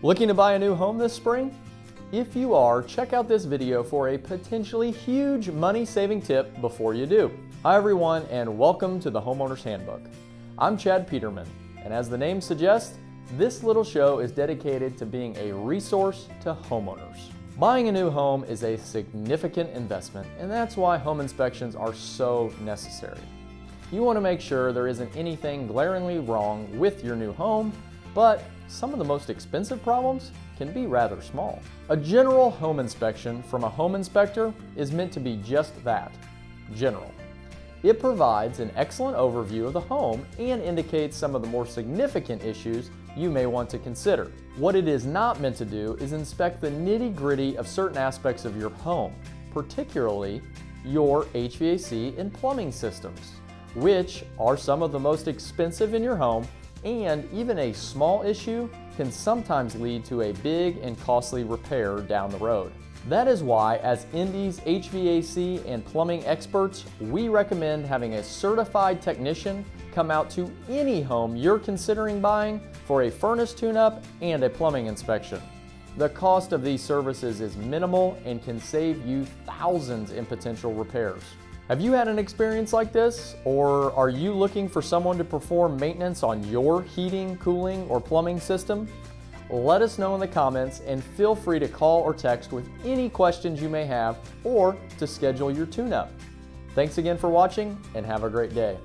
Looking to buy a new home this spring? If you are, check out this video for a potentially huge money-saving tip before you do. Hi everyone, and welcome to the Homeowner's Handbook. I'm Chad Peterman, and as the name suggests, this little show is dedicated to being a resource to homeowners. Buying a new home is a significant investment, and that's why home inspections are so necessary. You want to make sure there isn't anything glaringly wrong with your new home, but some of the most expensive problems can be rather small. A general home inspection from a home inspector is meant to be just that, general. It provides an excellent overview of the home and indicates some of the more significant issues you may want to consider. What it is not meant to do is inspect the nitty-gritty of certain aspects of your home, particularly your HVAC and plumbing systems, which are some of the most expensive in your home, and even a small issue can sometimes lead to a big and costly repair down the road. That is why, as Indy's HVAC and plumbing experts, we recommend having a certified technician come out to any home you're considering buying for a furnace tune-up and a plumbing inspection. The cost of these services is minimal and can save you thousands in potential repairs. Have you had an experience like this, or are you looking for someone to perform maintenance on your heating, cooling, or plumbing system? Let us know in the comments, and feel free to call or text with any questions you may have or to schedule your tune-up. Thanks again for watching, and have a great day.